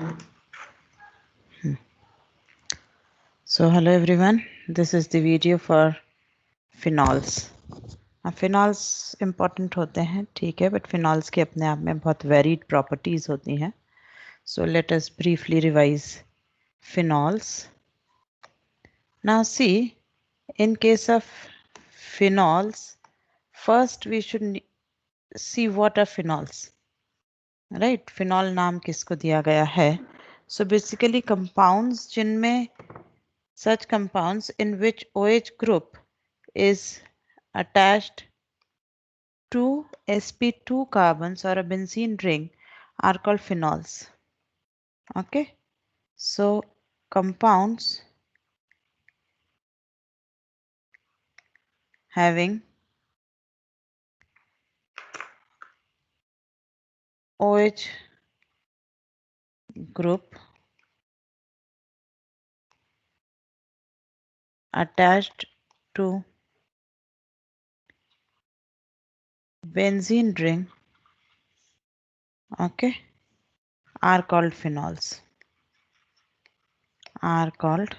So hello everyone, this is the video for phenols. अब phenols important होते हैं ठीक है, but phenols के अपने आप में बहुत varied properties होती हैं. So let us briefly revise phenols. Now see, in case of phenols, first we should see what are phenols. Right, phenol नाम किसको दिया गया है? So basically compounds जिनमें such compounds in which OH group is attached to sp2 carbons or a benzene ring are called phenols. Okay, so compounds having OH group attached to benzene ring, okay, are called phenols. Are called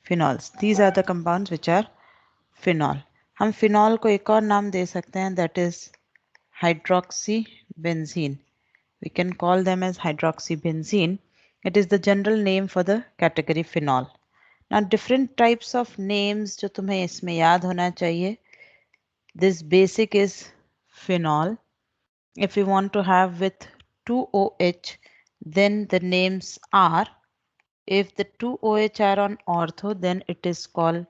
phenols. These are the compounds which are phenol. हम phenol को एक और नाम दे सकते हैं, that is hydroxybenzene. We can call them as hydroxybenzene. It is the general name for the category phenol. Now different types of names जो तुम्हें इसमें याद होना चाहिए. This basic is phenol. If you want to have with 2OH, then the names are, if the 2OH are on ortho, then it is called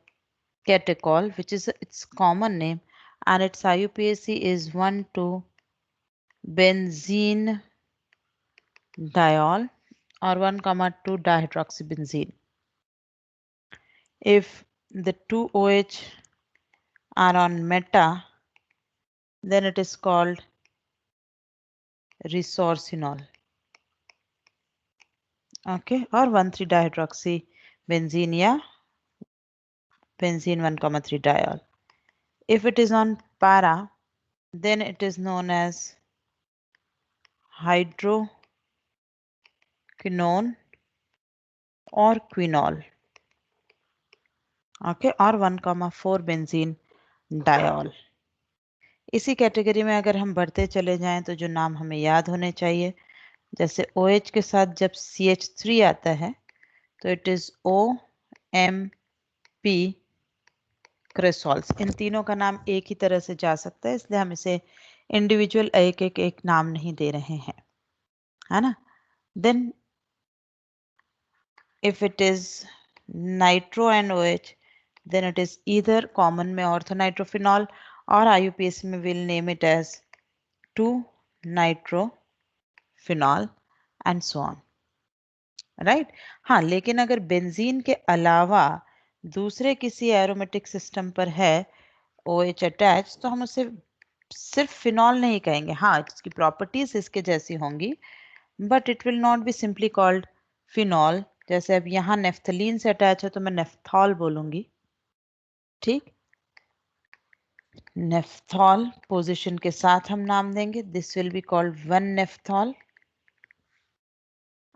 catechol, which is its common name, and its IUPAC is 1,2-benzene diol or 1,2 dihydroxybenzene. If the 2OH are on meta, then it is called resorcinol. Okay, or 1,3 dihydroxybenzene, yeah, benzene 1,3 diol. If it is on para, then it is known as hydroquinone or quinol. Okay, or 1,4 benzene diol. इसी category में अगर हम बढ़ते चले जाएं तो जो नाम हमें याद होने चाहिए, जैसे OH के साथ जब CH3 आता है तो इट इज OMP क्रेसॉल्स. इन तीनों का नाम एक ही तरह से जा सकता है, इसलिए हम इसे इंडिविजुअल एक नाम नहीं दे रहे हैं, है ना. Then if it is nitro and OH, then it is either common में orthonitrophenol or IUPAC में we'll name it as 2-nitrophenol and so on. Right. हाँ, लेकिन अगर बेंजीन के अलावा दूसरे किसी एरोमेटिक सिस्टम पर है OH अटैच, तो हम उसे सिर्फ फिनॉल नहीं कहेंगे. हाँ, इसकी प्रॉपर्टीज इसके जैसी होंगी, but it will not be simply called phenol. जैसे अब यहाँ नेफ्थलीन से अटैच है तो मैं नेफ्थॉल बोलूंगी. ठीक, नेफ्थॉल पोजीशन के साथ हम नाम देंगे. This will be called one naphthol.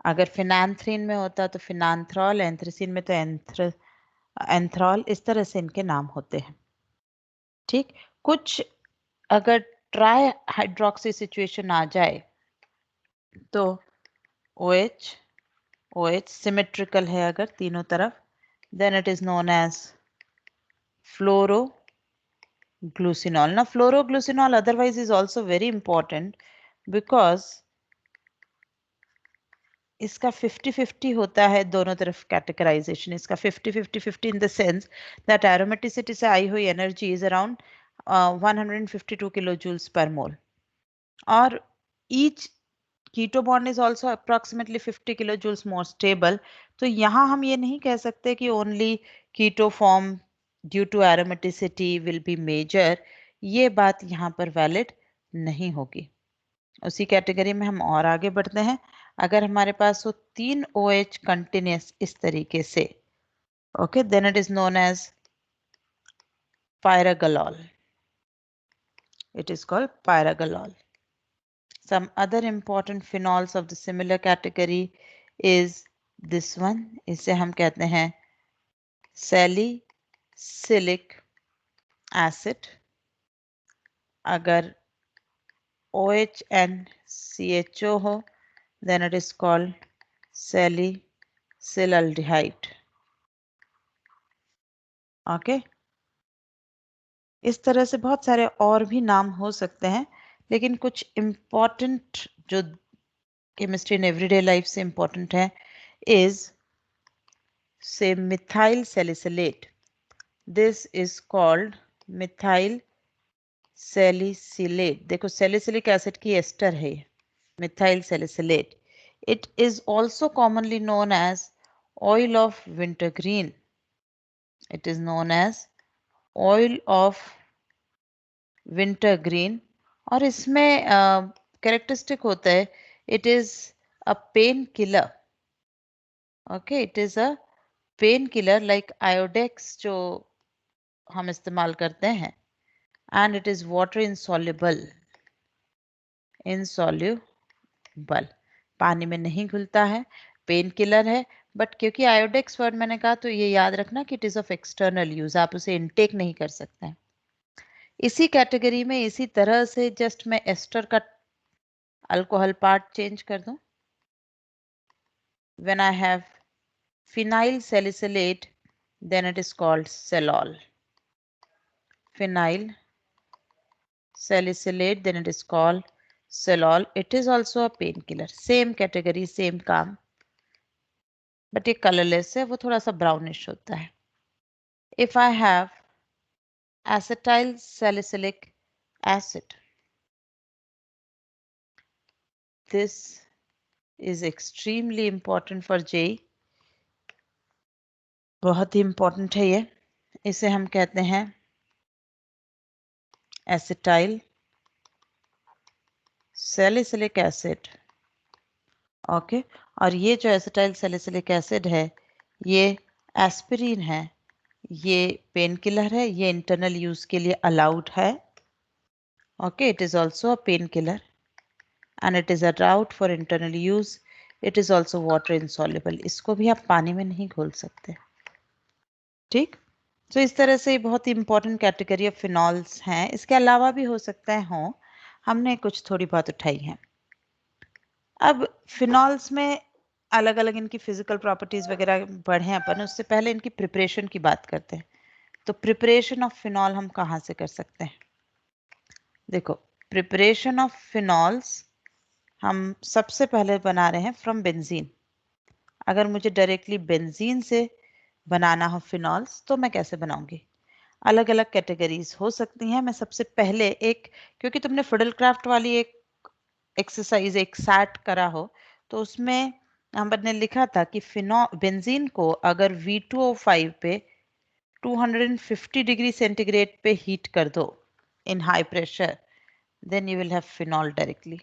अगर फिनांथ्रीन में होता तो फिनांथ्रॉल, एंथ्रेसिन में तो एंथ्रॉल. इस तरह से इनके नाम होते हैं. ठीक, कुछ अगर ट्राई हाइड्रोक्सी सिचुएशन आ जाए तो OH सिमेट्रिकल है अगर तीनों तरफ, then it is known as fluoroglucinol. Now fluoroglucinol otherwise is also very important because इसका 50-50 होता है दोनों तरफ कैटेगराइजेशन. इसका 50-50 in the sense that aromaticity से आई हुई energy is around 152 kilo joules per mole, और each keto bond is also approximately 50 kilo joules more stable. तो यहाँ हम ये नहीं कह सकते कि only keto form due to aromaticity will be major. ये बात यहाँ पर वैलिड नहीं होगी. उसी कैटेगरी में हम और आगे बढ़ते हैं. अगर हमारे पास हो 3 OH कंटिन्यूस इस तरीके से, okay, then it is known as pyrogallol. It is called pyrogallol. Some other important phenols of the similar category is this one. इसे हम कहते हैं salicylic acid. अगर OH and CHO हो, then it is called salicylaldehyde. Okay? इस तरह से बहुत सारे और भी नाम हो सकते हैं, लेकिन कुछ इम्पॉर्टेंट जो केमिस्ट्री इन एवरीडे लाइफ से इम्पॉर्टेंट है इज से methyl salicylate. This is called methyl salicylate. देखो सैलिसिलिक एसिड की एस्टर है methyl salicylate. It is also commonly known as oil of wintergreen. It is known as oil of wintergreen. और इसमें characteristic होता है it is a pain killer. Okay, it is a pain killer like Iodex जो हम इस्तेमाल करते हैं. And it is water insoluble. Insoluble, पानी में नहीं घुलता है, पेन किलर है. बट क्योंकि आयोडेक्स वर्ड मैंने कहा तो ये याद रखना कि it is of external use, आप उसे इनटेक नहीं कर सकते हैं. इसी कैटेगरी में इसी तरह से जस्ट मैं एस्टर का अल्कोहल पार्ट चेंज कर दूं. When I have phenyl salicylate, then it is called Celol. Phenyl salicylate, then it is called Celol. It is also a painkiller. Same category, same काम. But ये colorless है, वो थोड़ा सा brownish होता है. If I have acetyl salicylic acid, this is extremely important for JEE. बहुत ही important है ये. इसे हम कहते हैं acetyl salicylic acid. ओके और ये जो एसिटाइल सैलिसिलिक एसिड है ये एस्पिरिन है, ये पेन किलर है, ये इंटरनल यूज के लिए अलाउड है. Okay, it is also a pain killer and it is a route for internal use. It is also water insoluble. इसको भी आप पानी में नहीं घोल सकते. ठीक, तो इस तरह से बहुत ही इंपॉर्टेंट कैटेगरी ऑफ फिनॉल्स हैं. इसके अलावा भी हो सकता है हो, हमने कुछ थोड़ी बहुत उठाई हैं. अब फिनॉल्स में अलग अलग इनकी फिजिकल प्रॉपर्टीज वगैरह बढ़े अपन, उससे पहले इनकी प्रिपरेशन की बात करते हैं. तो प्रिपरेशन ऑफ फिनॉल हम कहाँ से कर सकते हैं? देखो, प्रिपरेशन ऑफ फिनॉल्स हम सबसे पहले बना रहे हैं फ्रॉम बेंजीन. अगर मुझे डायरेक्टली बेंजीन से बनाना हो फिनॉल्स तो मैं कैसे बनाऊंगी? अलग अलग कैटेगरीज हो सकती हैं. मैं सबसे पहले एक, क्योंकि तुमने फिडलक्राफ्ट वाली एक एक्सरसाइज एक सैट करा हो तो उसमें हमने लिखा था कि बेंजीन को अगर V2O5 पे 250 डिग्री सेंटीग्रेड पे हीट कर दो in high pressure, then you will have phenol directly.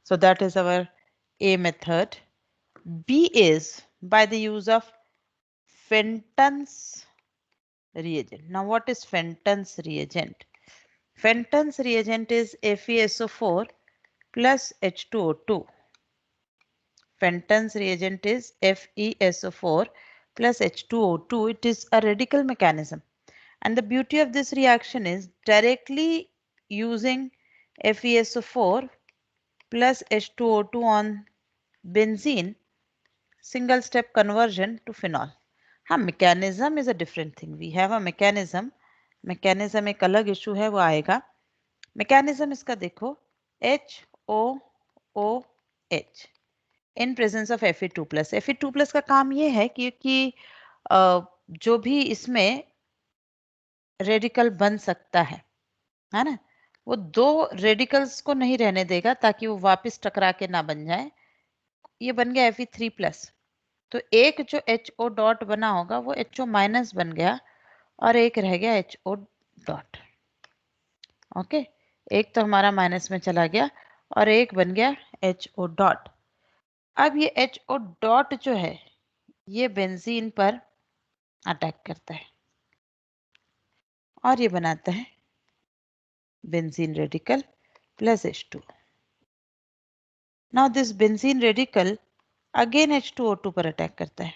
So that is our A method. B is by the use of Fenton's reagent. Now what is Fenton's reagent? Fenton's reagent is FeSO4 plus H2O2. Fenton's reagent is FeSO4 plus H2O2. It is a radical mechanism. And the beauty of this reaction is directly using FeSO4 plus H2O2 on benzene, single step conversion to phenol. हाँ, mechanism is a different thing. We have a mechanism. Mechanism एक अलग issue है, वो आएगा. Mechanism इसका देखो, HOOH in presence of Fe2 plus. Fe2 plus का काम ये है कि जो भी इसमें रेडिकल बन सकता है ना, वो दो रेडिकल्स को नहीं रहने देगा ताकि वो वापस टकरा के ना बन जाए. ये बन गया Fe3 प्लस. तो एक जो HO डॉट बना होगा वो HO माइनस बन गया और एक रह गया HO डॉट. ओके, एक तो हमारा माइनस में चला गया और एक बन गया HO डॉट. अब ये HO डॉट जो है ये बेंजीन पर अटैक करता है और ये बनाता है benzene radical plus H2. Now this benzene radical again H2O2 पर अटैक करता है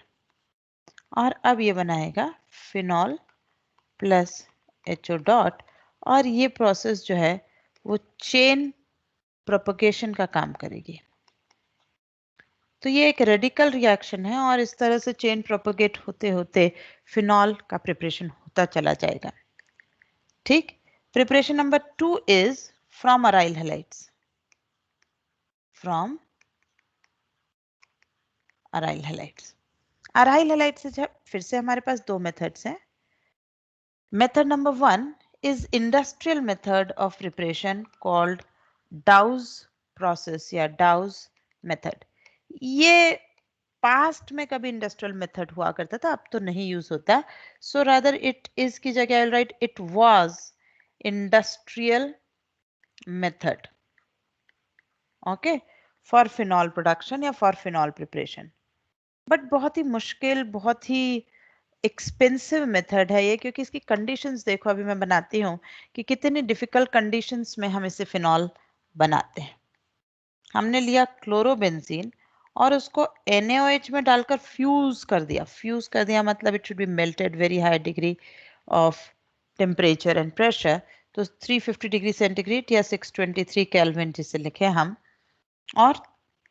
और अब ये बनाएगा फिनॉल प्लस HO डॉट, और ये प्रोसेस जो है वो चेन प्रोपगेशन का काम करेगी। तो ये एक रेडिकल रिएक्शन है और इस तरह से चेन प्रोपगेट होते होते फिनॉल का प्रिपरेशन होता चला जाएगा। ठीक, preparation number 2 is from aryl halides. From aryl halides. Aryl halides से फिर से हमारे पास दो मेथड्स हैं। Method number 1 is industrial method of preparation called Dawes process या Dawes method। ये पास्ट में कभी इंडस्ट्रियल मेथड हुआ करता था, अब तो नहीं यूज होता। सो रादर इट इज की जगह I write it was industrial method, okay, for phenol production या फॉर फिनॉल प्रिपरेशन। बट बहुत ही मुश्किल, बहुत ही एक्सपेंसिव मेथड है ये, क्योंकि इसकी कंडीशंस देखो, अभी मैं बनाती हूँ कि कितनी डिफिकल्ट कंडीशंस में हम इसे फिनॉल बनाते हैं। हमने लिया क्लोरोबेंजीन और उसको NaOH में डालकर फ्यूज कर दिया। फ्यूज कर दिया मतलब it should be melted very high degree of temperature and pressure, तो 350 डिग्री सेंटीग्रेड या 623 केल्विन जिसे लिखे हम। और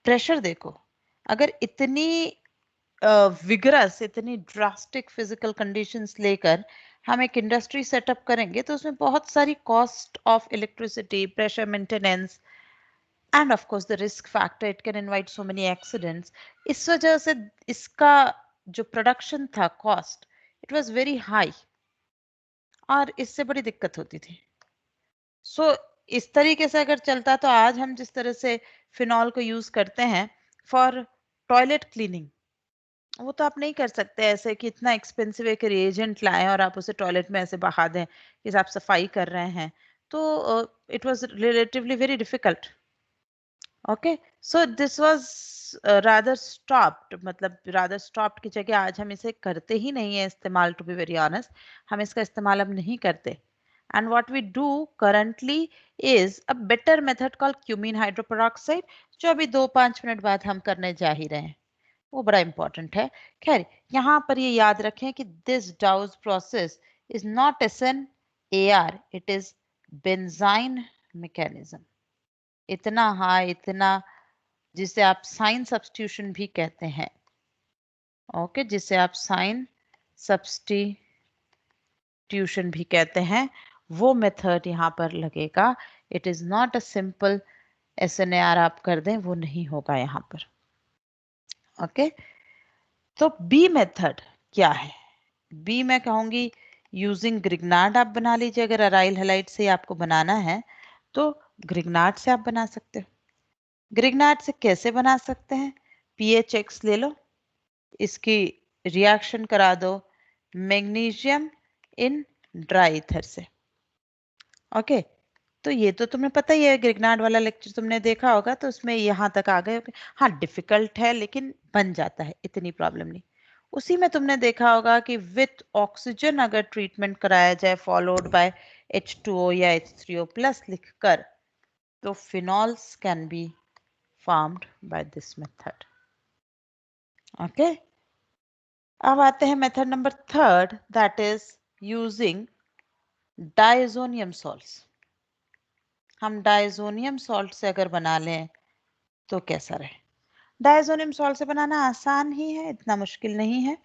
प्रेशर देखो, अगर इतनी विगरस, इतनी ड्रास्टिक फिजिकल कंडीशंस लेकर हम एक इंडस्ट्री सेटअप करेंगे तो उसमें बहुत सारी cost of electricity, pressure maintenance end of course the risk factor, it can invite so many accidents. इस वजह से इसका जो प्रोडक्शन था cost, it was very high और इससे बड़ी दिक्कत होती थी। सो इस तरीके से अगर चलता तो आज हम जिस तरह से फिनॉल को यूज करते हैं फॉर टॉयलेट क्लीनिंग, वो तो आप नहीं कर सकते ऐसे कि इतना एक्सपेंसिव एक रिएजेंट लाएं और आप उसे टॉयलेट में ऐसे बहा दें कि आप सफाई कर रहे हैं। तो it was relatively very difficult. Okay, so this was rather stopped, मतलब रादर स्टॉप्ड की जगह आज हम इसे करते ही नहीं है इस्तेमाल, टू बी वेरी ऑनेस्ट। हम इसका इस्तेमाल अब नहीं करते। And what we do currently is a better method called cumene hydroperoxide, जो अभी 2-5 मिनट बाद हम करने जा ही रहे हैं। वो बड़ा इंपॉर्टेंट है। खैर, यहाँ पर ये याद रखें कि this douse process is not SN-AR, it is benzene mechanism. इतना हाई, इतना, जिसे आप साइन सब्स्टिट्यूशन भी कहते हैं, ओके, जिसे आप साइन सब्स्टिट्यूशन भी कहते हैं, वो मेथड यहाँ पर लगेगा। It is not a simple SN-AR आप कर दें, वो नहीं होगा यहाँ पर। ओके, तो बी मेथड क्या है? बी मैं कहूंगी यूजिंग ग्रिग्नार्ड आप बना लीजिए। अगर अराइल हैलाइड से आपको बनाना है तो ग्रिग्नार्ड से आप बना सकते हो। ग्रिग्नार्ड से कैसे बना सकते हैं? PHX ले लो, इसकी रिएक्शन करा दो मैग्नीशियम इन ड्राई ईथर से। ओके, तो ये तो तुम्हें पता ही है, ग्रिग्नार्ड वाला लेक्चर तुमने देखा होगा, तो उसमें यहाँ तक आ गए होगे। हाँ, डिफिकल्ट है लेकिन बन जाता है, इतनी प्रॉब्लम नहीं। उसी में तुमने देखा होगा कि विथ ऑक्सीजन अगर ट्रीटमेंट कराया जाए फॉलोड बाय H2O या H3O प्लस लिखकर, तो phenols can be formed by this method. Okay, अब आते हैं method number 3, that is using diazonium salts. हम डायजोनियम सॉल्ट से अगर बना लें तो कैसा रहे? डायजोनियम सॉल्ट से बनाना आसान ही है, इतना मुश्किल नहीं है।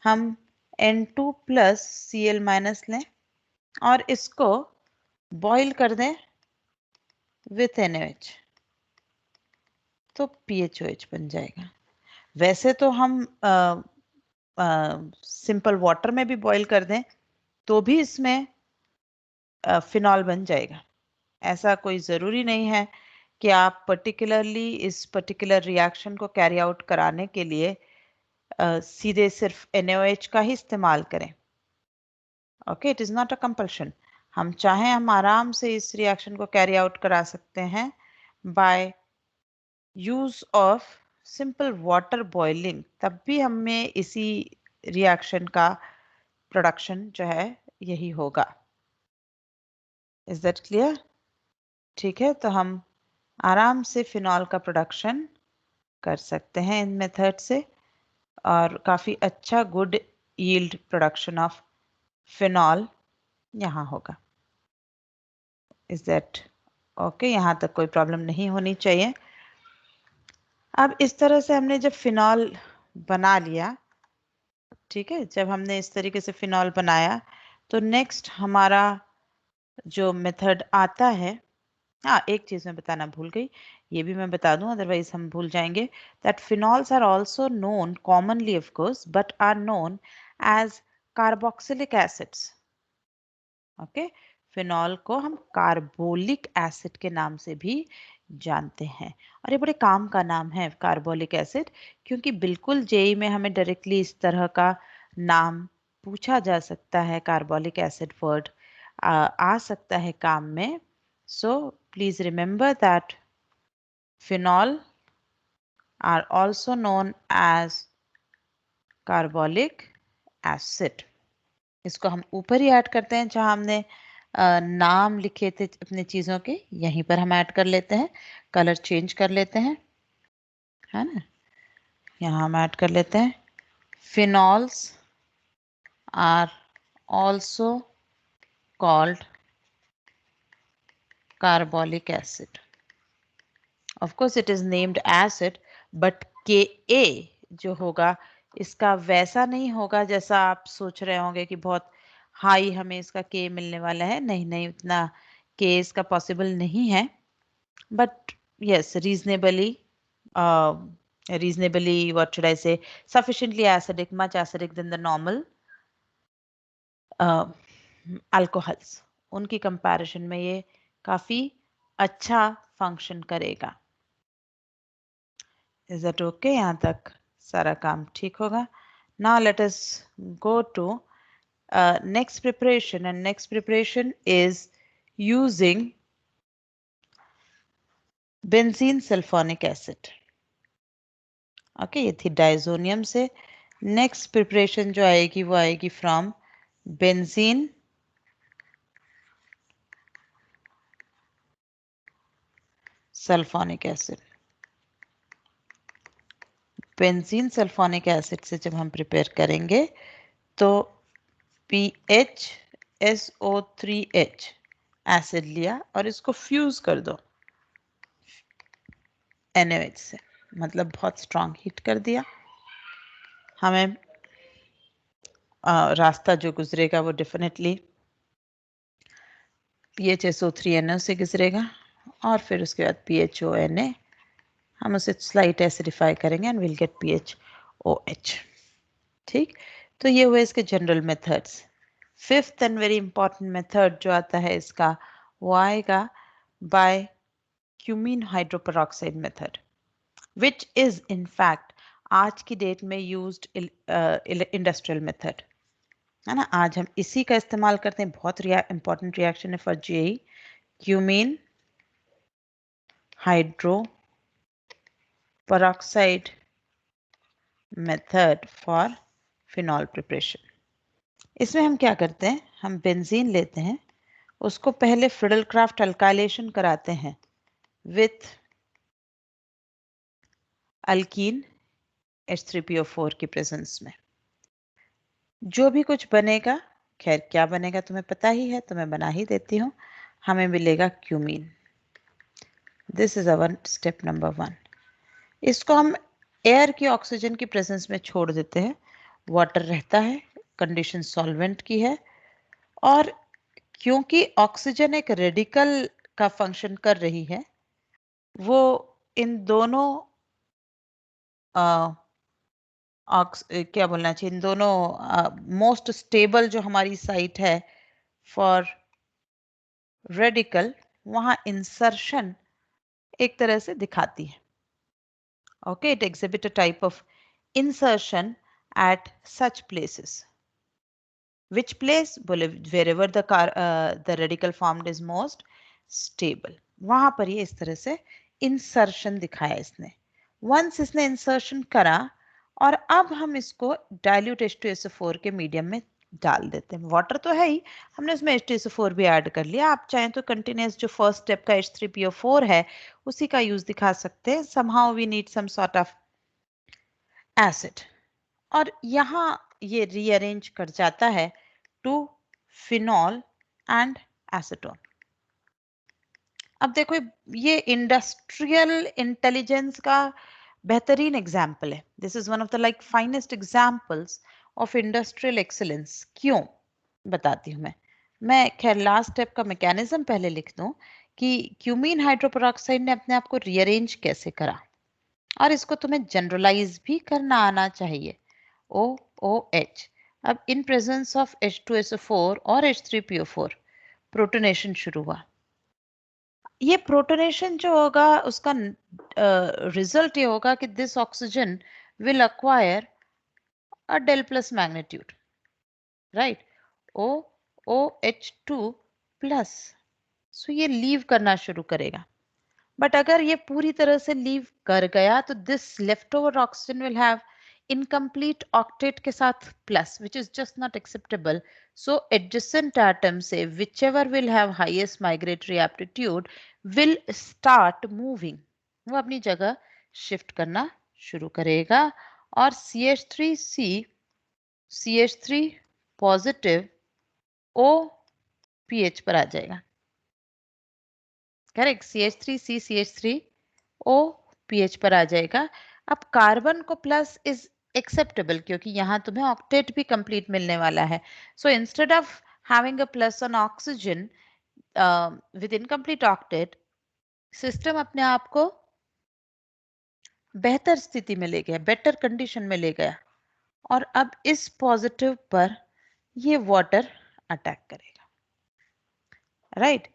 हम N2 प्लस Cl माइनस लें और इसको बॉईल कर दें विथ NaOH, तो PHOH बन जाएगा। वैसे तो हम सिंपल वाटर में भी बॉईल कर दें तो भी इसमें फिनॉल बन जाएगा। ऐसा कोई ज़रूरी नहीं है कि आप पर्टिकुलरली इस पर्टिकुलर रिएक्शन को कैरी आउट कराने के लिए सीधे सिर्फ NaOH का ही इस्तेमाल करें। Okay, it is not a compulsion. हम चाहें हम आराम से इस रिएक्शन को कैरी आउट करा सकते हैं by use of simple water boiling, तब भी हमें इसी रिएक्शन का प्रोडक्शन जो है यही होगा। Is that clear? ठीक है, तो हम आराम से फिनॉल का प्रोडक्शन कर सकते हैं इन मेथड से और काफ़ी अच्छा good yield production of phenol यहाँ होगा। Is that okay? यहाँ तक कोई प्रॉब्लम नहीं होनी चाहिए। अब इस तरह से हमने जब फिनॉल बना लिया, ठीक है, जब हमने इस तरीके से फिनॉल बनाया तो नेक्स्ट हमारा जो मेथड आता है, हाँ एक चीज़ मैं बताना भूल गई, ये भी मैं बता दूं अदरवाइज हम भूल जाएंगे, that phenols are also known commonly of course but are known as carboxylic acids. Okay, phenol को हम कार्बोलिक एसिड के नाम से भी जानते हैं और ये बड़े काम का नाम है कार्बोलिक एसिड, क्योंकि बिल्कुल जेई में हमें डायरेक्टली इस तरह का नाम पूछा जा सकता है, कार्बोलिक एसिड वर्ड आ सकता है काम में। So please remember that phenol are also known as carbolic acid. इसको हम ऊपर ही ऐड करते हैं जहां हमने नाम लिखे थे अपने चीजों के, यहीं पर हम ऐड कर लेते हैं, कलर चेंज कर लेते हैं, है ना, यहाँ हम ऐड कर लेते हैं phenols are also called carbolic acid. Of course it is named acid but Ka जो होगा इसका वैसा नहीं होगा जैसा आप सोच रहे होंगे कि बहुत हाई हमें इसका K मिलने वाला है, नहीं नहीं, उतना K इसका पॉसिबल नहीं है, but yes, reasonably, what should I say, sufficiently acidic, much acidic than the normal uh, alcohols. उनकी कंपैरिजन में ये काफी अच्छा फंक्शन करेगा। Is that okay? यहाँ तक सारा काम ठीक होगा। Now let us go to next preparation, and next preparation is using benzene sulfonic acid. Okay, ये थी डाइजोनियम से। नेक्स्ट प्रिपरेशन जो आएगी वो आएगी from benzene sulphonic acid. Benzene sulphonic acid से जब हम प्रिपेयर करेंगे तो PHSO3H एसिड लिया और इसको फ्यूज कर दो NaOH से, मतलब बहुत स्ट्रांग हीट कर दिया। हमें रास्ता जो गुजरेगा वो डेफिनेटली PHSO3NO से गुजरेगा और फिर उसके बाद PHONA, हम उसे स्लाइट एसिडिफाई करेंगे एंड विल गेट PHOH। ठीक, तो ये हुए इसके general methods. Fifth and very important method जो आता है इसका वो आएगा by cumene hydroperoxide method, which is in fact आज की डेट में यूज्ड इंडस्ट्रियल मेथड, है ना। आज हम इसी का इस्तेमाल करते हैं, बहुत इंपॉर्टेंट रिएक्शन है for JEE, cumene hydroperoxide method for phenol preparation. इसमें हम क्या करते हैं, हम बेंजीन लेते हैं, उसको पहले फ्रिडलक्राफ्ट अल्काइलेशन कराते हैं विथ अल्कीन H3PO4 की प्रेजेंस में। जो भी कुछ बनेगा, खैर क्या बनेगा तुम्हें पता ही है तो मैं बना ही देती हूँ, हमें मिलेगा cumene. This is our step number 1। इसको हम एयर की ऑक्सीजन की प्रेजेंस में छोड़ देते हैं, वाटर रहता है, कंडीशन सॉल्वेंट की है, और क्योंकि ऑक्सीजन एक रेडिकल का फंक्शन कर रही है, वो इन दोनों क्या बोलना चाहिए, इन दोनों मोस्ट स्टेबल जो हमारी साइट है फॉर रेडिकल, वहां इंसर्शन एक तरह से दिखाती है। Okay, it exhibit a type of insertion at such places. Which place? बोले wherever the radical formed is most stable, वहां पर ये इस तरह से इंसर्शन दिखाया इसने। वंस इसने इंसर्शन करा और अब हम इसको डाइल्यूट H2SO4 के मीडियम में डाल देते हैं। वाटर तो है ही, हमने उसमें H2SO4 भी ऐड कर लिया। आप चाहें तो कंटिन्यूस जो फर्स्ट स्टेप का H3PO4 है उसी का यूज दिखा सकते हैं। Somehow we need some sort of acid, और यहाँ ये रीअरेंज कर जाता है टू फिनॉल एंड एसीटोन। अब देखो ये इंडस्ट्रियल इंटेलिजेंस का बेहतरीन एग्जाम्पल है। This is one of the like finest examples of industrial excellence. क्यों बताती हूँ मैं खैर लास्ट स्टेप का मैकेनिज्म पहले लिख दूं कि क्यूमीन हाइड्रोपेरोक्साइड ने अपने आप को रीअरेंज कैसे करा, और इसको तुम्हें जनरलाइज भी करना आना चाहिए। OOH, अब इन प्रेजेंस ऑफ H2SO4 और H3PO4 प्रोटोनेशन शुरू हुआ। ये प्रोटोनेशन जो होगा उसका रिजल्ट ये होगा कि this oxygen will acquire a del plus magnitude, right, OOH2 plus. So ये लीव करना शुरू करेगा। बट अगर ये पूरी तरह से लीव कर गया तो this left over oxygen will have incomplete octet के साथ plus, which is just not acceptable. So adjacent atom से whichever will have highest migratory aptitude will start moving, वो अपनी जगह शिफ्ट करना शुरू करेगा, और CH3C CH3 पॉजिटिव OPH पर आ जाएगा। करेक्ट, CH3C CH3OPH पर आ जाएगा। अब कार्बन को प्लस इज एक्सेप्टेबल क्योंकि यहाँ तुम्हें ऑक्टेट भी कंप्लीट मिलने वाला है। So instead of having a plus on oxygen with incomplete octet, system अपने आप को बेहतर स्थिति में ले गया, बेटर कंडीशन में ले गया, और अब इस पॉजिटिव पर ये वाटर अटैक करेगा, राइट।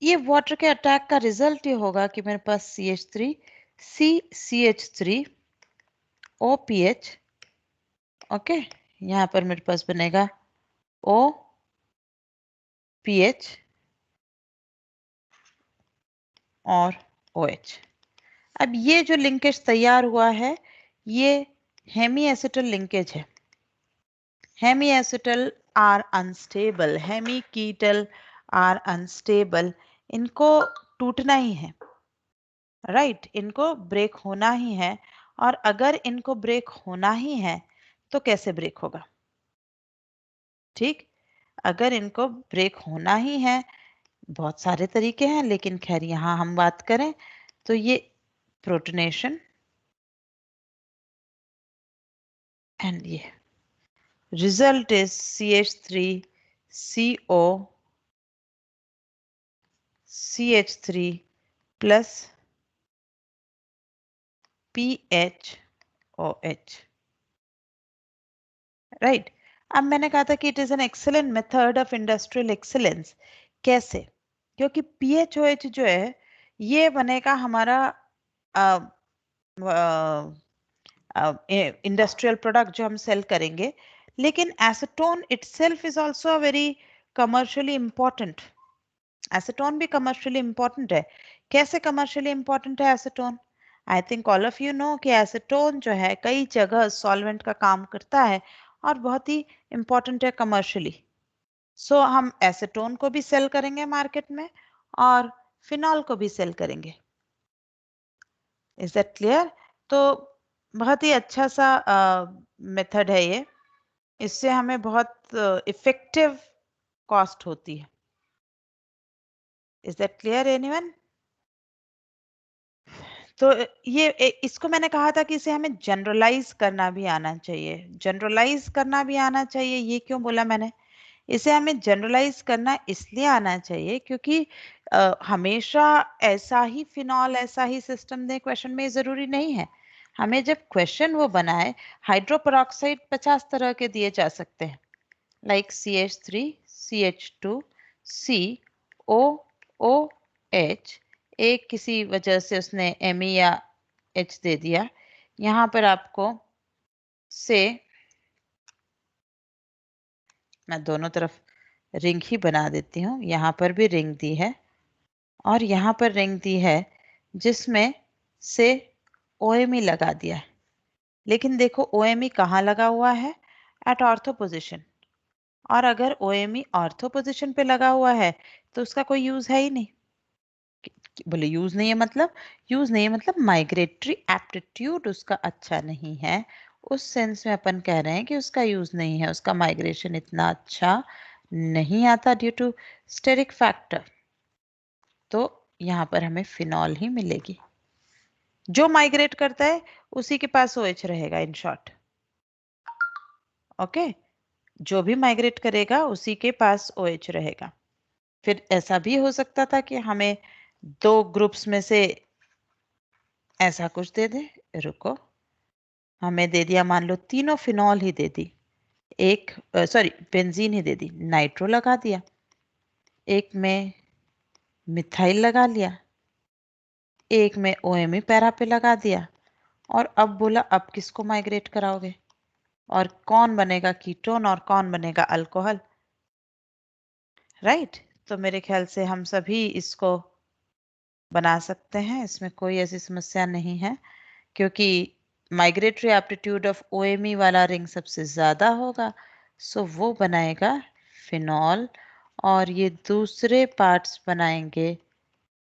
ये वाटर के अटैक का रिजल्ट ये होगा कि मेरे पास CH3CCH3OPH, ओके, यहाँ पर मेरे पास बनेगा OPH और OH। अब ये जो लिंकेज तैयार हुआ है ये हेमी एसिटल लिंकेज है। Hemi acetal are unstable, hemi ketal are unstable, इनको टूटना ही है, राइट, इनको ब्रेक होना ही है। और अगर इनको ब्रेक होना ही है तो कैसे ब्रेक होगा? ठीक, अगर इनको ब्रेक होना ही है, बहुत सारे तरीके हैं, लेकिन खैर यहाँ हम बात करें तो ये प्रोटोनेशन एंड ये result is CH3CO CH3 plus PHOH, right. अब मैंने कहा था कि it is an excellent method of industrial excellence. कैसे? क्योंकि PHOH जो है ये बनेगा हमारा इंडस्ट्रियल प्रोडक्ट जो हम सेल करेंगे, लेकिन acetone itself is also a very commercially important. Acetone भी कमर्शियली इंपॉर्टेंट है। कैसे कमर्शियली इंपॉर्टेंट है acetone? I think all of you know कि एसीटोन जो है कई जगह सॉल्वेंट का काम करता है और बहुत ही इंपॉर्टेंट है कमर्शियली। सो हम एसीटोन को भी सेल करेंगे मार्केट में और फिनॉल को भी सेल करेंगे। Is that clear? तो बहुत ही अच्छा सा मेथड है ये, इससे हमें बहुत इफेक्टिव कॉस्ट होती है। Is that clear anyone? तो इसको मैंने कहा था कि इसे हमें जनरलाइज करना भी आना चाहिए। जनरलाइज करना भी आना चाहिए, ये क्यों बोला मैंने? इसे हमें जनरलाइज करना इसलिए आना चाहिए क्योंकि हमेशा ऐसा ही फिनॉल ऐसा ही सिस्टम दे क्वेश्चन में, जरूरी नहीं है। हमें जब क्वेश्चन वो बनाए, हाइड्रोपेरोक्साइड 50 तरह के दिए जा सकते हैं, लाइक CH3 CH2 COOH, एक किसी वजह से उसने Me या H दे दिया। यहाँ पर आपको से मैं दोनों तरफ रिंग ही बना देती हूँ। यहाँ पर भी रिंग दी है और यहाँ पर रिंग दी है जिसमें से OMe लगा दिया है। लेकिन देखो OMe कहाँ लगा हुआ है? At ortho position. और अगर OMe ऑर्थो पोजीशन पे लगा हुआ है तो उसका कोई यूज है ही नहीं। बोले यूज नहीं है मतलब, यूज नहीं है मतलब माइग्रेटरी एप्टीट्यूड उसका अच्छा नहीं है। उस सेंस में अपन कह रहे हैं कि उसका यूज नहीं है, उसका माइग्रेशन इतना अच्छा नहीं आता ड्यू टू स्टेरिक फैक्टर। तो यहाँ पर हमें फिनॉल ही मिलेगी। जो माइग्रेट करता है उसी के पास OH रहेगा इन शॉर्ट। ओके, जो भी माइग्रेट करेगा उसी के पास OH रहेगा। फिर ऐसा भी हो सकता था कि हमें दो ग्रुप्स में से ऐसा कुछ दे दे। रुको, हमें दे दिया मान लो तीनों फिनॉल ही दे दी, एक सॉरी बेंजीन ही दे दी, नाइट्रो लगा दिया, एक में मिथाइल लगा लिया, एक में OMe पैरा पे लगा दिया, और अब बोला अब किसको माइग्रेट कराओगे और कौन बनेगा कीटोन और कौन बनेगा अल्कोहल। राइट, तो मेरे ख्याल से हम सभी इसको बना सकते हैं, इसमें कोई ऐसी समस्या नहीं है, क्योंकि माइग्रेटरी एप्टीट्यूड ऑफ OMe वाला रिंग सबसे ज्यादा होगा, सो वो बनाएगा फिनॉल और ये दूसरे पार्ट्स बनाएंगे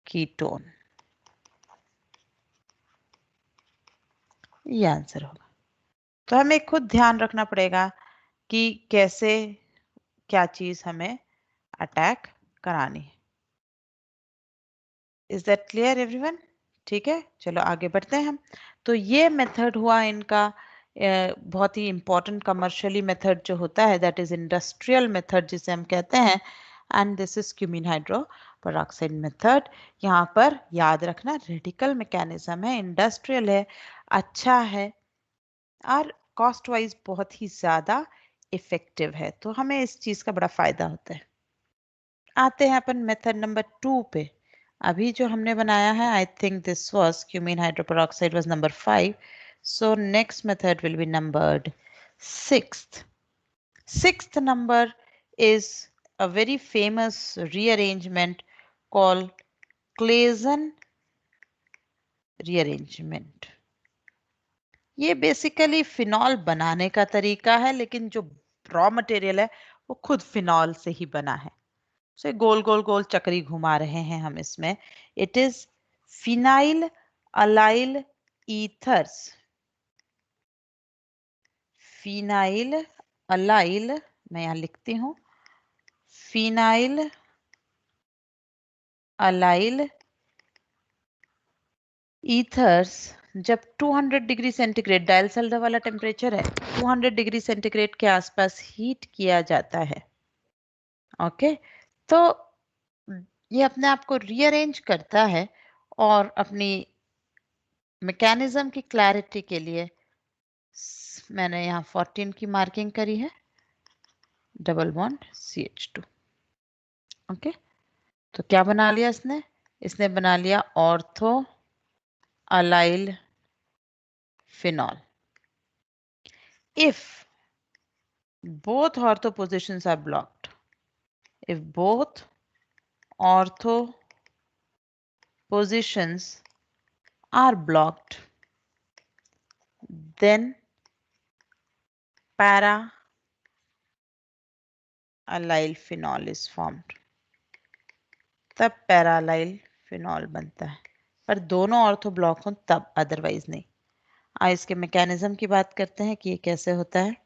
कीटोन। ये आंसर होगा। तो हमें खुद ध्यान रखना पड़ेगा कि कैसे क्या चीज हमें अटैक करानी है। Is that clear everyone? ठीक है, चलो आगे बढ़ते हैं हम। तो ये मेथड हुआ इनका बहुत ही इंपॉर्टेंट कमर्शियली मेथड जो होता है, दैट इज इंडस्ट्रियल मेथड जिसे हम कहते हैं, and this is cumene hydro peroxide method. यहाँ पर याद रखना रेडिकल मैकेनिज्म है, इंडस्ट्रियल है, अच्छा है और कॉस्ट वाइज बहुत ही ज्यादा इफेक्टिव है, तो हमें इस चीज का बड़ा फायदा होता है। आते हैं अपन मेथड नंबर 2 पे। अभी जो हमने बनाया है, I think this was cumene hydroperoxide was number 5, so next method will be numbered 6th. 6th number is a very famous rearrangement called Claisen rearrangement. ये बेसिकली फिनॉल बनाने का तरीका है, लेकिन जो रॉ मटेरियल है वो खुद फिनॉल से ही बना है। से गोल गोल गोल चक्री घुमा रहे हैं हम इसमें। It is phenyl allyl ethers. Phenyl allyl, मैं यहाँ लिखती हूँ, फिनाइल अलाइल ईथर्स जब 200 डिग्री सेंटीग्रेड, डायल सल्फर वाला टेम्परेचर है, 200 डिग्री सेंटीग्रेड के आसपास हीट किया जाता है। ओके, तो ये अपने आप को रीअरेंज करता है और अपनी मैकेनिज्म की क्लैरिटी के लिए मैंने यहाँ 14 की मार्किंग करी है, डबल बॉन्ड CH2। ओके, तो क्या बना लिया इसने? इसने बना लिया ortho allyl phenol. If both ortho positions are blocked, if both ortho positions are blocked, then para allyl phenol is formed. तब para allyl phenol बनता है, पर दोनों ऑर्थो ब्लॉक हों तब, अदरवाइज नहीं। इसके मैकेनिज्म की बात करते हैं कि ये कैसे होता है।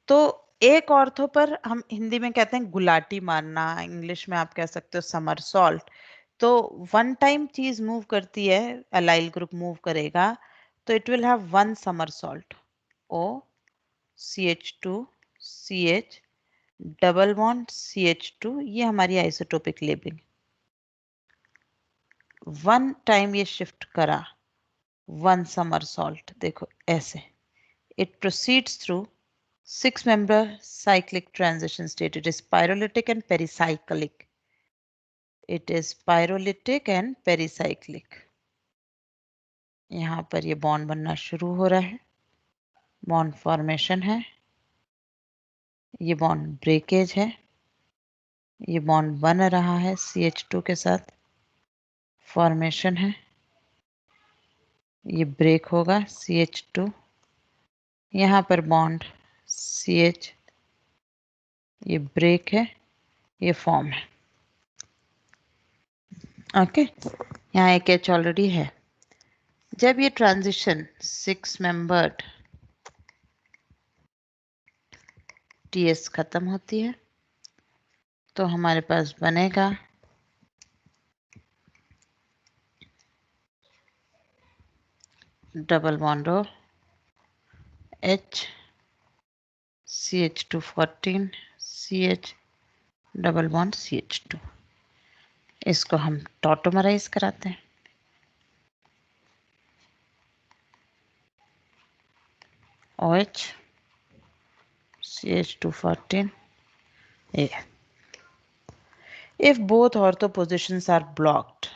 तो एक ऑर्थो पर हम हिंदी में कहते हैं गुलाटी मारना, इंग्लिश में आप कह सकते हो समरसॉल्ट। तो वन टाइम चीज मूव करती है, अलाइल ग्रुप मूव करेगा, तो it will have one somersault, O CH2 CH double bond CH2, ये हमारी आइसोटोपिक लेबलिंग। वन टाइम ये शिफ्ट करा, वन समरसॉल्ट, देखो ऐसे it proceeds through 6-member cyclic transition state. It is pyrolytic and pericyclic. It is pyrolytic and pericyclic. यहाँ पर ये bond बनना शुरू हो रहा है, बॉन्ड फॉर्मेशन है, ये बॉन्ड ब्रेकेज है, ये बॉन्ड बन रहा है CH2 के साथ, फॉर्मेशन है, ये ब्रेक होगा CH2, यहाँ पर बॉन्ड CH ये ब्रेक है, ये फॉर्म है। ओके, यहाँ एक एच ऑलरेडी है। जब ये ट्रांजिशन 6 मेंबर्ड टीएस खत्म होती है तो हमारे पास बनेगा double bond of H CH2 14 CH double bond CH2। इसको हम टॉटोमराइज कराते हैं। OH CH2 14 A। If both ortho positions are blocked,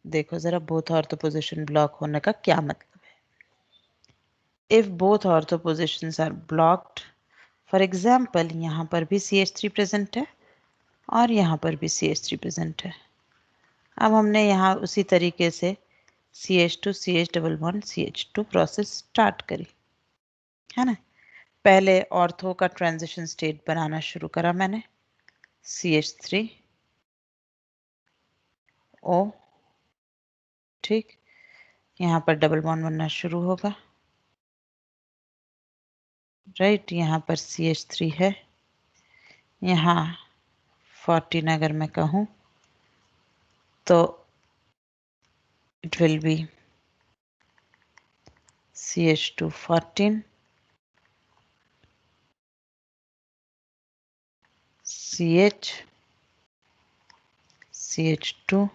देखो जरा both ortho position block होने का क्या मतलब है। If both ortho positions are blocked, for example यहाँ पर भी CH3 प्रेजेंट है और यहाँ पर भी CH3 प्रेजेंट है। अब हमने यहाँ उसी तरीके से CH2 CH double bond CH2 process start करी है ना। पहले ऑर्थो का ट्रांजिशन स्टेट बनाना शुरू करा मैंने, CH3 O, ठीक। यहाँ पर डबल बॉन्ड बनना शुरू होगा, राइट। यहाँ पर CH3 है, यहाँ 14 अगर मैं कहूँ तो it will be CH2 14 CH CH2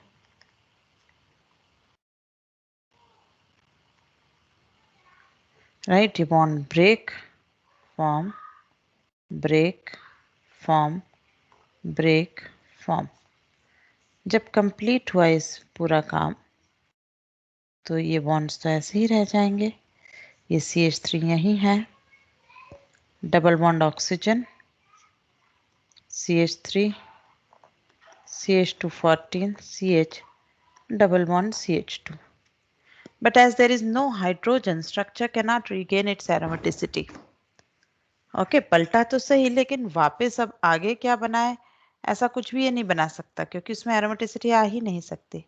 right. ये bond break form break form break form. जब कंप्लीट हुआ इस पूरा काम तो ये बॉन्ड्स तो ऐसे ही रह जाएंगे। ये CH3 यही है, double bond oxygen CH3 CH2 14 CH double bond CH2. But as there is no hydrogen, structure cannot regain its aromaticity. Okay, पलटा तो सही लेकिन वापस अब आगे क्या बनाए, ऐसा कुछ भी ये नहीं बना सकता क्योंकि उसमें एरोमेटिसिटी आ ही नहीं सकती,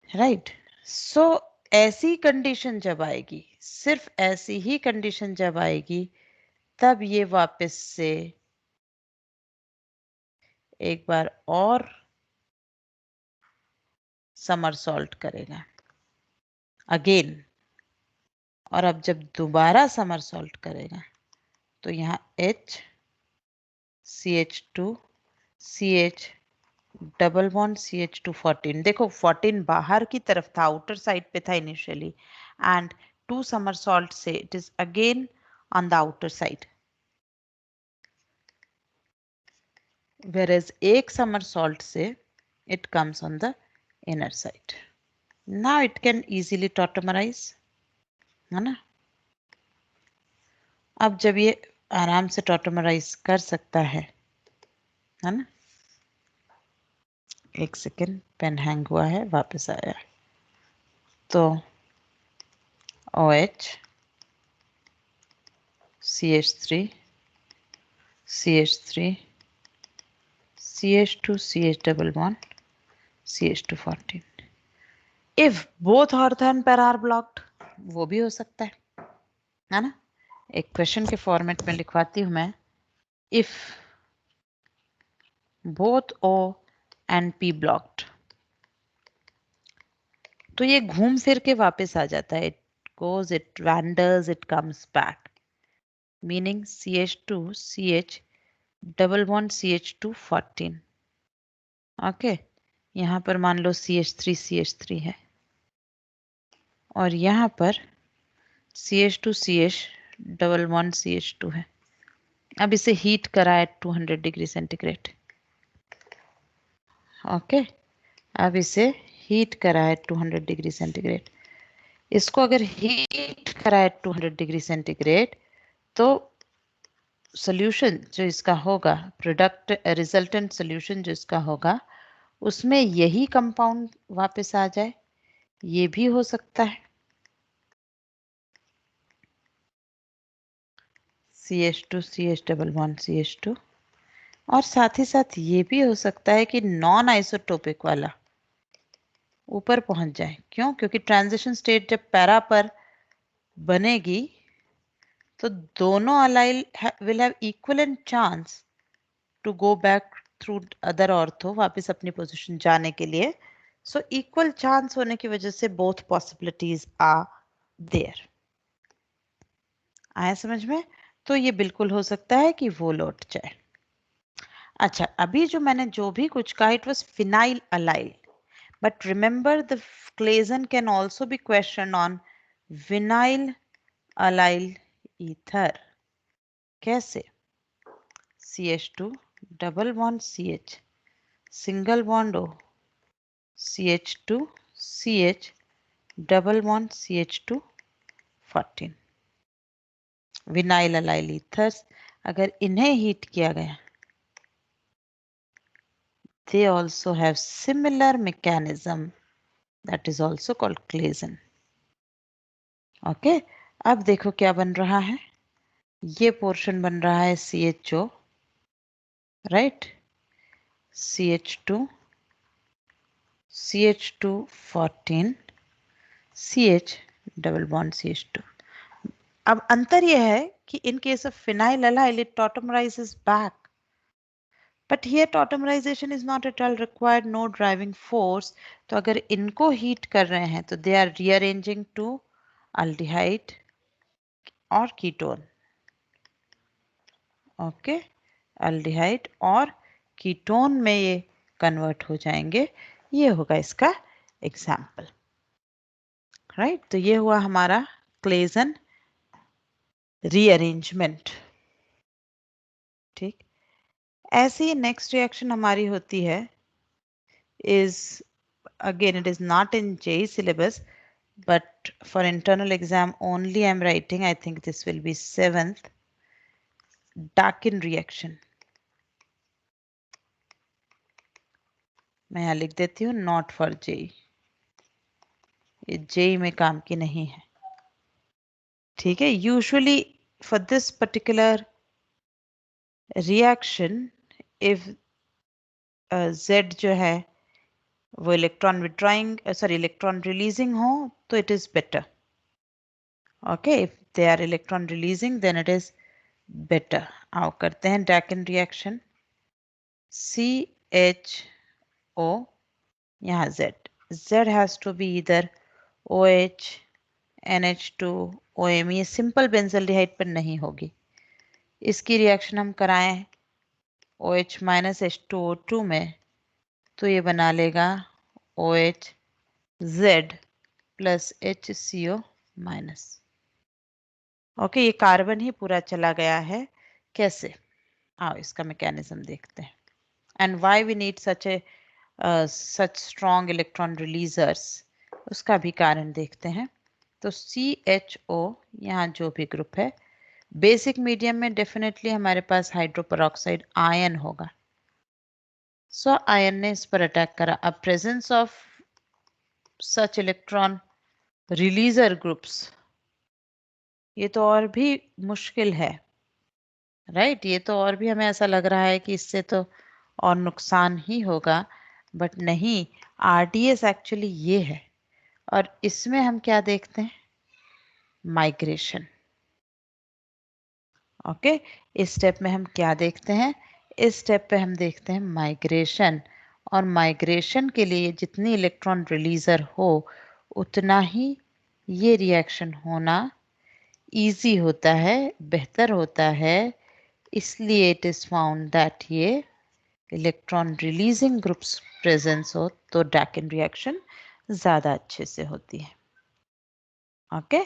राइट। सो ऐसी कंडीशन जब आएगी, सिर्फ ऐसी ही कंडीशन जब आएगी, तब ये वापस से एक बार और समरसॉल्ट करेगा अगेन। और अब जब दोबारा समरसॉल्ट करेगा तो यहाँ H CH2 CH double bond CH2 14। देखो 14 बाहर की तरफ था, आउटर साइड पे था इनिशियली, एंड 2 समरसॉल्ट से it is again on the outer side, whereas एक समरसॉल्ट से it comes on the inner side. Now it can easily tautomerize, है ना। अब जब ये आराम से टॉटोमराइज कर सकता है ना। एक सेकेंड, पेन हैंग हुआ है, वापस आया। तो OH CH3 CH3 CH2 CH double bond CH2 14। If both ortho pair are blocked, वो भी हो सकता है ना। एक क्वेश्चन के फॉर्मेट में लिखवाती हूं मैं, if both O and P blocked, तो ये घूम फिर के वापस आ जाता है, it goes, it wanders, it comes back, meaning CH2 CH double bond CH2 14। Okay, यहाँ पर मान लो CH3 है और यहाँ पर CH2 CH double bond CH2 है। अब इसे हीट करा है 200 डिग्री सेंटीग्रेड। ओके, अब इसे हीट करा है 200 डिग्री सेंटीग्रेड। इसको अगर हीट करा है 200 डिग्री सेंटीग्रेड तो सोल्यूशन जो इसका होगा, प्रोडक्ट रिजल्टेंट सोल्यूशन जो इसका होगा, उसमें यही कंपाउंड वापस आ जाए, ये भी हो सकता है। CH2 CH double bond CH2। और साथ ही साथ ये भी हो सकता है कि नॉन आइसोटोपिक वाला ऊपर पहुंच जाए। क्यों? क्योंकि ट्रांजिशन स्टेट जब पैरा पर बनेगी तो दोनों allyl will have equivalent chance to go back through other ortho, वापस अपनी पोजीशन जाने के लिए। सो इक्वल चांस होने की वजह से बोथ पॉसिबिलिटीज आर देयर। आया समझ में? तो ये बिल्कुल हो सकता है कि वो लौट जाए। अच्छा, अभी जो मैंने जो भी कुछ कहा it was phenyl allyl, but remember the Claisen can also be question on vinyl allyl ether. कैसे? CH2 double bond CH single bond O, CH2 CH double bond CH2 14। Vinyl allyl ethers अगर इन्हें heat किया गया, they also have similar mechanism that is also called Claisen. Okay, अब देखो क्या बन रहा है। ये पोर्शन बन रहा है CHO, right, CH2 CH2 14 CH double bond CH2। अब अंतर यह है कि in case of phenyl allyl it tautomerizes back, but here tautomerization is not at all required, no driving force। तो अगर इनको हीट कर रहे हैं तो they are rearranging to aldehyde और कीटोन। ओके, अल्डिहाइड और कीटोन में ये कन्वर्ट हो जाएंगे। ये होगा इसका एग्जाम्पल, राइट। तो ये हुआ हमारा क्लेजन रीअरेंजमेंट। ठीक, ऐसे ही नेक्स्ट रिएक्शन हमारी होती है is, again it is not in JEE syllabus, but for internal exam only I'm writing, I think this will be 7th, Dakin reaction। मैं यहाँ लिख देती हूँ नॉट फॉर JEE, ये JEE में काम की नहीं है। ठीक है, usually for this particular reaction if Z जो है वो electron withdrawing sorry electron releasing हो तो it is better. Okay, if they are electron releasing then it is better. आओ करते हैं डैकिन रिएक्शन। CHO, यहाँ Z हैज टू बी इधर OH NH2 OM, ये सिंपल बेंजल्डिहाइड पर नहीं होगी। इसकी रिएक्शन हम कराएं OH माइनस H2O2 में तो ये बना लेगा OH Z plus HCO minus. Okay, ये कार्बन ही पूरा चला गया है। कैसे? आओ इसका मैकेनिज्म देखते हैं and why we need such strong electron releasers, उसका भी कारण देखते हैं। तो CHO यहाँ जो भी ग्रुप है, बेसिक मीडियम में डेफिनेटली हमारे पास हाइड्रोपेरोक्साइड आयन होगा। सो आयन ने इस पर अटैक करा। अब presence of such electron रिलीजर groups, ये तो और भी मुश्किल है, राइट। ये तो और भी हमें ऐसा लग रहा है कि इससे तो और नुकसान ही होगा, बट नहीं, RDS एक्चुअली ये है। और इसमें हम क्या देखते हैं? माइग्रेशन। ओके, इस स्टेप में हम क्या देखते हैं? इस स्टेप पे हम देखते हैं माइग्रेशन। और माइग्रेशन के लिए जितनी इलेक्ट्रॉन रिलीजर हो उतना ही ये रिएक्शन होना इजी होता है, बेहतर होता है। इसलिए इट इज फाउंड दैट ये इलेक्ट्रॉन रिलीजिंग ग्रुप्स प्रेजेंस हो तो डैकिन रिएक्शन ज्यादा अच्छे से होती है। ओके,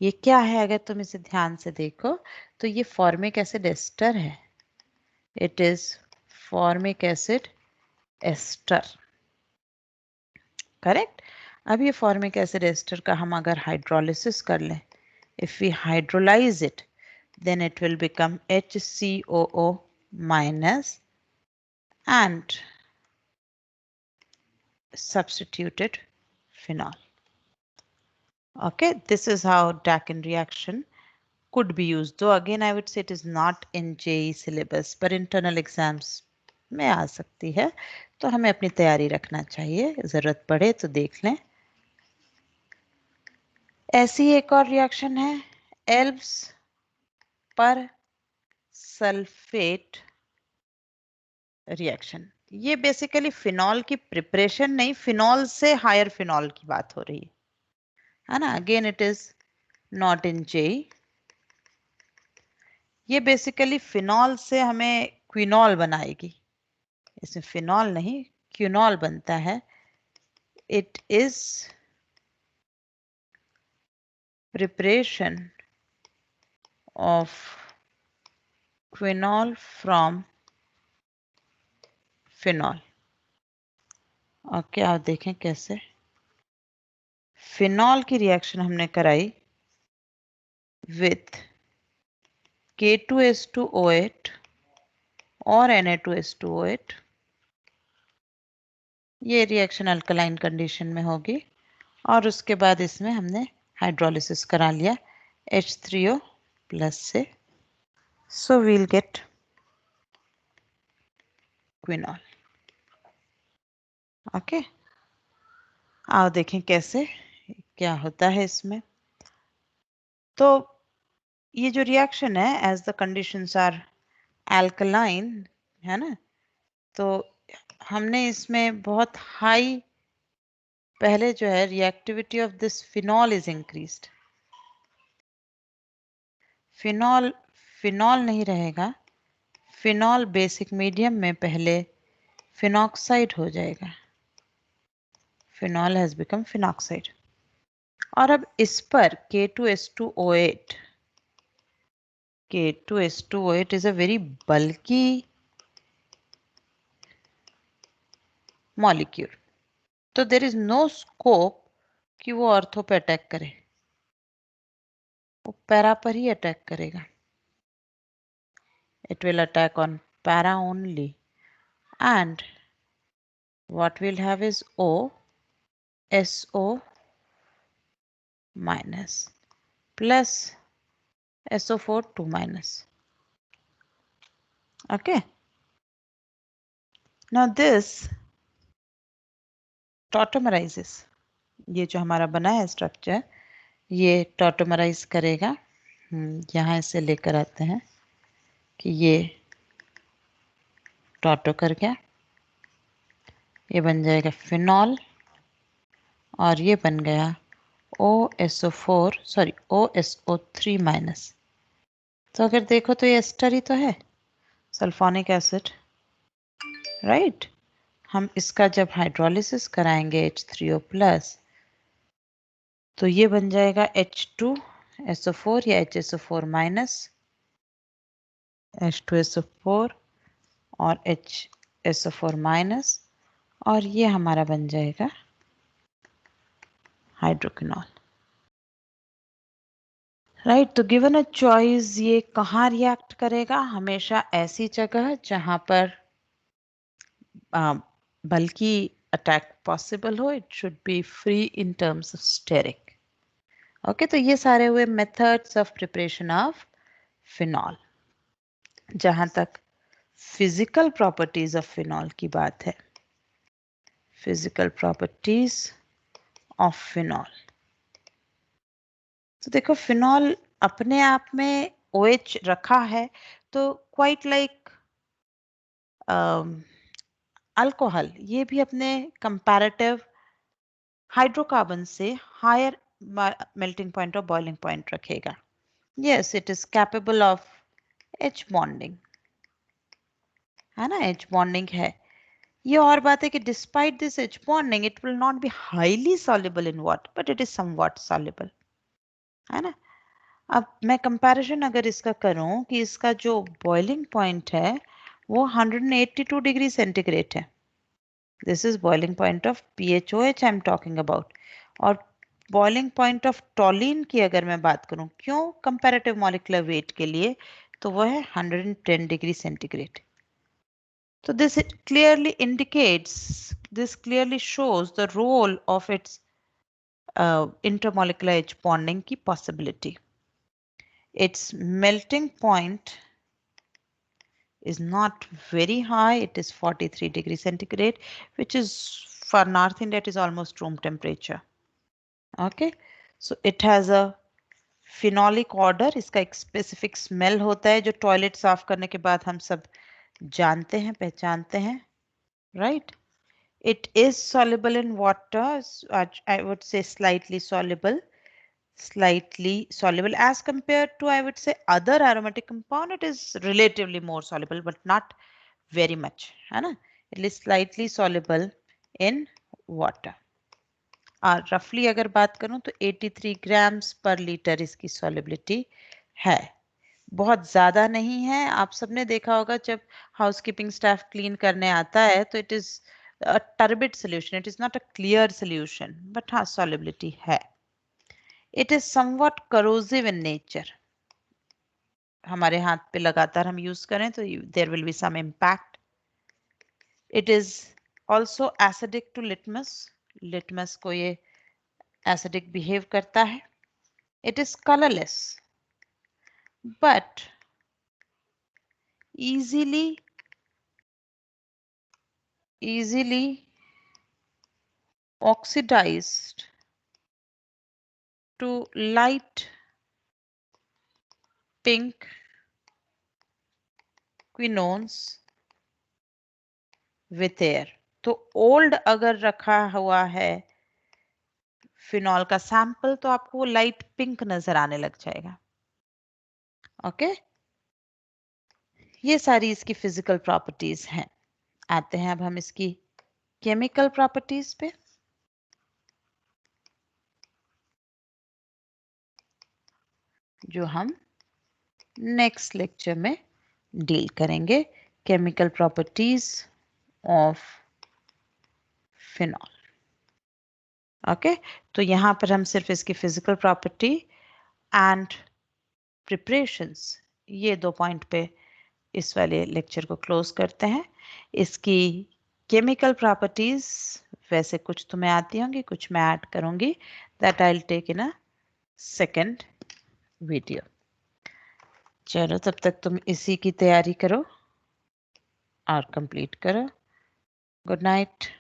ये क्या है? अगर तुम इसे ध्यान से देखो तो ये फॉर्मिक एसिड एस्टर है। It is formic acid ester, correct. अब ये फॉर्मिक एसिड एस्टर का हम अगर हाइड्रोलिसिस कर लें, if we hydrolyze it then it will become HCOO minus and substituted phenol. Okay, this is how Dakin reaction could be used, though again I would say it is not in JEE syllabus, पर internal exams में आ सकती है, तो हमें अपनी तैयारी रखना चाहिए, जरूरत पड़े तो देख लें। ऐसी एक और रिएक्शन है एल्ब्स पर सल्फेट रिएक्शन। ये बेसिकली फिनॉल की प्रिपरेशन नहीं, फिनॉल से हायर फिनॉल की बात हो रही है ना। Again it is not in JEE। ये बेसिकली फिनॉल से हमें क्विनॉल बनाएगी, इसमें फिनॉल नहीं क्विनॉल बनता है। It is preparation of quinol from phenol. Okay, आप देखें कैसे फिनॉल की रिएक्शन हमने कराई विथ K2S2O8 और Na2S2O8। ये रिएक्शन अल्कलाइन कंडीशन में होगी और उसके बाद इसमें हमने हाइड्रोलिसिस करा लिया H3O प्लस से, so we'll get quinol. Okay, आओ देखें कैसे क्या होता है इसमें। तो ये जो रिएक्शन है as the conditions are alkaline है ना, तो हमने इसमें बहुत हाई पहले जो है reactivity of this phenol is increased. Phenol phenol नहीं रहेगा, फिनॉल बेसिक मीडियम में पहले फिनॉक्साइड हो जाएगा, फिनॉल हैज बिकम फिनॉक्साइड। और अब इस पर K2S2O8 is a very bulky molecule, तो there is no scope कि वो ऑर्थो पे अटैक करे, वो पैरा पर ही अटैक करेगा। It will attack on para only, and what we'll have is OSO minus plus SO4 2 minus. Okay, now this tautomerizes, ये जो हमारा बना है स्ट्रक्चर ये टॉटोमराइज करेगा। यहाँ इसे लेकर आते हैं कि ये टॉटो कर गया, ये बन जाएगा फिनॉल और ये बन गया OSO3 माइनस। तो अगर देखो तो ये एस्टर ही तो है, सल्फोनिक एसिड, राइट। हम इसका जब हाइड्रोलिसिस कराएंगे H3O प्लस तो ये बन जाएगा H2SO4 या HSO4 माइनस, H2SO4 और HSO4 माइनस, और ये हमारा बन जाएगा हाइड्रोक्विनॉल, राइट। तो गिवन अ चॉइस ये कहाँ रिएक्ट करेगा, हमेशा ऐसी जगह जहां पर बल्कि अटैक पॉसिबल हो, it should be free in terms of steric. Okay, तो ये सारे हुए methods of preparation of phenol. जहां तक फिजिकल प्रॉपर्टीज ऑफ फिनॉल की बात है, फिजिकल प्रॉपर्टीज ऑफ फिनॉल, तो देखो फिनॉल अपने आप में OH रखा है तो क्वाइट लाइक अल्कोहल, ये भी अपने कंपैरेटिव हाइड्रोकार्बन से हायर मेल्टिंग पॉइंट और बॉइलिंग पॉइंट रखेगा। Yes, it is capable of H bonding, है ना, H बॉन्डिंग है। ये और बात है कि despite this H bonding it will not be highly soluble in water, but it is somewhat soluble, है ना। अब मैं कंपैरिजन अगर इसका करूं कि इसका जो बॉइलिंग पॉइंट है वो 182 डिग्री सेंटीग्रेड है, this is boiling point of PHOH I am talking about. और बॉइलिंग पॉइंट ऑफ टॉलिन की अगर मैं बात करूं, क्यों, कंपैरेटिव मॉलिक्यूलर वेट के लिए, तो वो है 110 degree centigrade. So this clearly indicates, this clearly shows the role of its intermolecular H bonding की possibility. its melting point is not very high. It is 43 degrees centigrade, which is for North India, it is almost room temperature. Okay, so it has a phenolic odor. इसका एक specific smell होता है जो toilet साफ करने के बाद हम सब जानते हैं, पहचानते हैं, right? It is soluble in water. I would say slightly soluble as compared to, I would say, other aromatic compound. It is relatively more soluble, but not very much, है ना? It is slightly soluble in water. और रफली अगर बात करूं तो 83 grams पर litre इसकी सॉलिबिलिटी है, बहुत ज्यादा नहीं है। आप सबने देखा होगा जब हाउसकीपिंग स्टाफ क्लीन करने आता है तो it is a turbid solution. It is not a clear solution, but हाँ solubility है. It is somewhat corrosive in nature. हमारे हाथ पे लगातार हम यूज करें तो there will be some impact. It is also acidic to litmus. Litmus को ये acidic behave करता है. It is colorless, but easily oxidized to light pink quinones with air. तो ओल्ड अगर रखा हुआ है फिनॉल का सैंपल तो आपको वो लाइट पिंक नजर आने लग जाएगा. ओके, ये सारी इसकी फिजिकल प्रॉपर्टीज हैं. आते हैं अब हम इसकी केमिकल प्रॉपर्टीज पे. जो हम नेक्स्ट लेक्चर में डील करेंगे. Chemical properties of phenol. Okay, तो यहां पर हम सिर्फ इसकी फिजिकल प्रॉपर्टी एंड प्रिपरेशंस, ये 2 पॉइंट पे इस वाले लेक्चर को क्लोज करते हैं. इसकी केमिकल प्रॉपर्टीज वैसे कुछ तुम्हें आती होंगी, कुछ मैं ऐड करूंगी. That I will take in a second video. चलो तब तक तुम इसी की तैयारी करो और कंप्लीट करो. Good night.